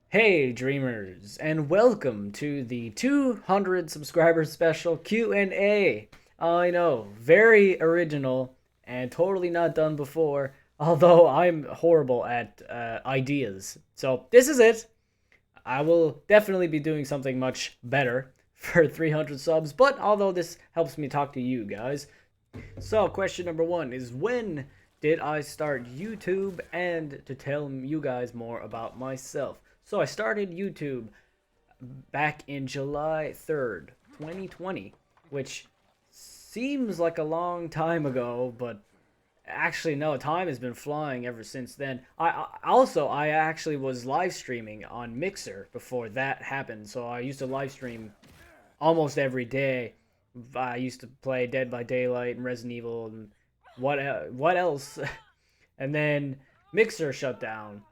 Hey dreamers, and welcome to the 200 subscribers special Q&A. I know, very original and totally not done before, although I'm horrible at ideas. So this is it. I will definitely be doing something much better for 300 subs, but although this helps me talk to you guys. So question number one is, when did I start YouTube, and to tell you guys more about myself. So I started YouTube back in July 3rd, 2020, which seems like a long time ago, but actually no, time has been flying ever since then. I actually was live streaming on Mixer before that happened. So I used to live stream almost every day. I used to play Dead by Daylight and Resident Evil and what else? And then Mixer shut down.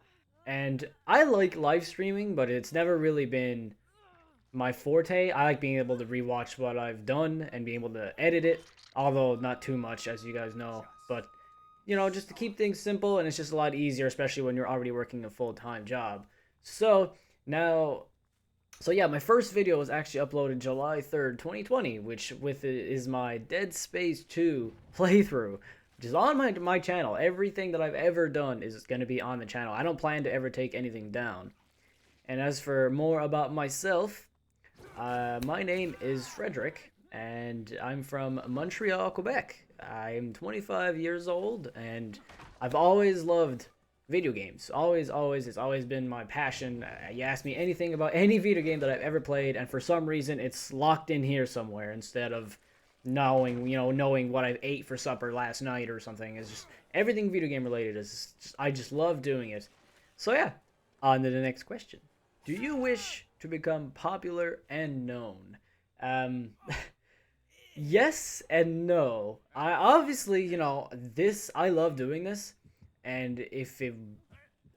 And I like live streaming, but it's never really been my forte. I like being able to rewatch what I've done and being able to edit it, although not too much, as you guys know. But just to keep things simple, and it's just a lot easier, especially when you're already working a full time job. So now, so yeah, my first video was actually uploaded July 3rd, 2020, which is my Dead Space 2 playthrough, which is on my channel. Everything that I've ever done is going to be on the channel. I don't plan to ever take anything down. And as for more about myself, my name is Frederick, and I'm from Montreal, Quebec. I'm 25 years old, and I've always loved video games. Always, always. It's always been my passion. You ask me anything about any video game that I've ever played, and for some reason, it's locked in here somewhere instead of knowing what I ate for supper last night or something. It's just everything video game related I just love doing it. So yeah, on to the next question. Do you wish to become popular and known? Um, yes and no. I obviously, this I love doing this, and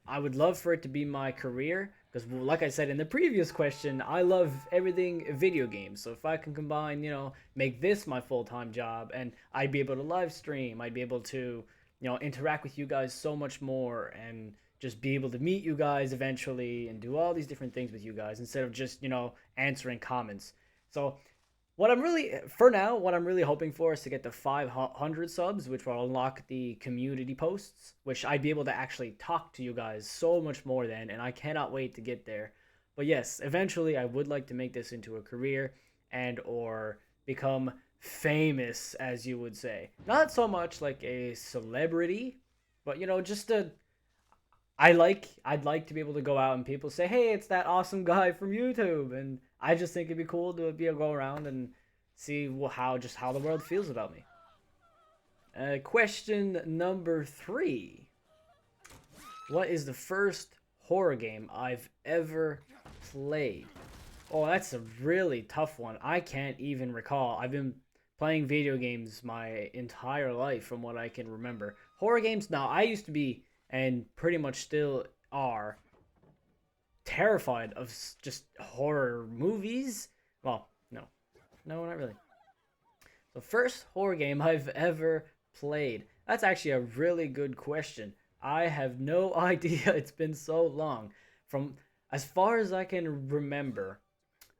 I would love for it to be my career because, like I said in the previous question, I love everything video games. So if I can combine, make this my full time job, and I'd be able to live stream, I'd be able to, interact with you guys so much more, and just be able to meet you guys eventually and do all these different things with you guys instead of just, answering comments. So what I'm really hoping for is to get to 500 subs, which will unlock the community posts, which I'd be able to actually talk to you guys so much more then, and I cannot wait to get there. But yes, eventually I would like to make this into a career and or become famous, as you would say. Not so much like a celebrity, but just a I'd like to be able to go out and people say, "Hey, it's that awesome guy from YouTube," and I just think it'd be cool to be able to go around and see how the world feels about me. Question number three: what is the first horror game I've ever played? Oh, that's a really tough one. I can't even recall. I've been playing video games my entire life, from what I can remember. Horror games? Now, I used to be, and pretty much still are, terrified of just horror movies. Well, no, not really. The first horror game I've ever played. That's actually a really good question. I have no idea. It's been so long. From as far as I can remember,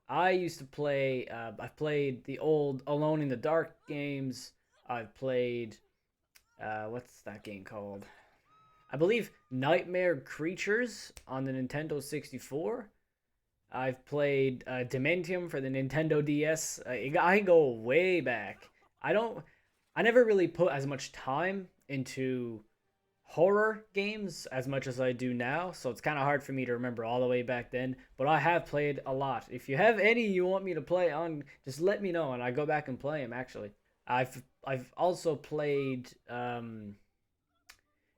I used to play. I've played the old Alone in the Dark games. I've played. What's that game called? I believe Nightmare Creatures on the Nintendo 64. I've played Dementium for the Nintendo DS. I go way back. I don't. I never really put as much time into horror games as much as I do now, so it's kind of hard for me to remember all the way back then. But I have played a lot. If you have any you want me to play on, just let me know, and I go back and play them. Actually, I've also played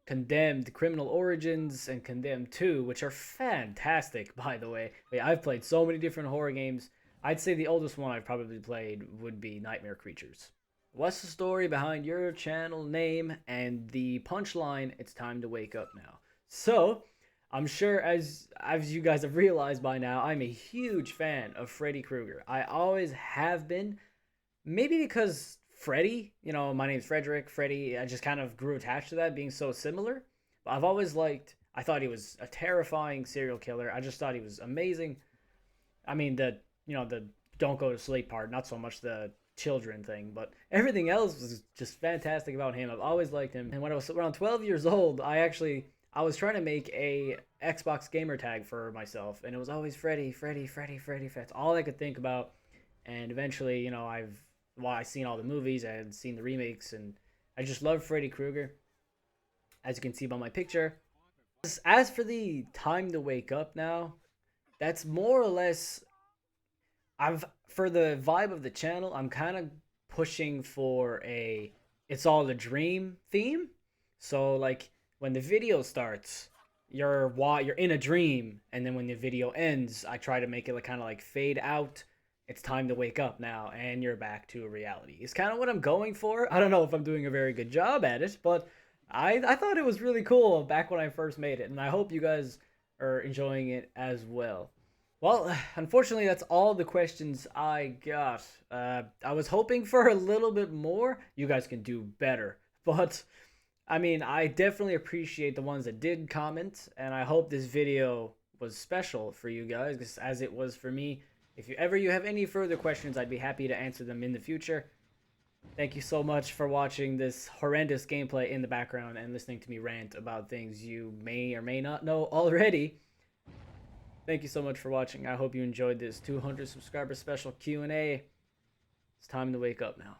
Condemned Criminal Origins and Condemned 2, which are fantastic, by the way. I've played so many different horror games. I'd say the oldest one I've probably played would be Nightmare Creatures. What's the story behind your channel name and the punchline, "It's time to wake up now"? So, I'm sure as you guys have realized by now, I'm a huge fan of Freddy Krueger. I always have been. Maybe because Freddy, my name's Frederick, Freddy, I just kind of grew attached to that being so similar. But I've always liked, I thought he was a terrifying serial killer. I just thought he was amazing. I mean, the don't go to sleep part, not so much the children thing, but everything else was just fantastic about him. I've always liked him. And when I was around 12 years old, I was trying to make a Xbox gamer tag for myself, and it was always Freddy, Freddy, Freddy, Freddy. That's all I could think about. And eventually, I seen all the movies, I had seen the remakes, and I just love Freddy Krueger, as you can see by my picture. As for the time to wake up now, that's more or less I've for the vibe of the channel, I'm kind of pushing for a it's all a dream theme. So like when the video starts, you're in a dream, and then when the video ends, I try to make it like kind of like fade out. It's time to wake up now, and you're back to reality. It's kind of what I'm going for. I don't know if I'm doing a very good job at it, but I thought it was really cool back when I first made it, and I hope you guys are enjoying it as well. Well, unfortunately, that's all the questions I got. I was hoping for a little bit more. You guys can do better. But, I mean, I definitely appreciate the ones that did comment, and I hope this video was special for you guys, as it was for me. If you have any further questions, I'd be happy to answer them in the future. Thank you so much for watching this horrendous gameplay in the background and listening to me rant about things you may or may not know already. Thank you so much for watching. I hope you enjoyed this 200 subscriber special Q&A. It's time to wake up now.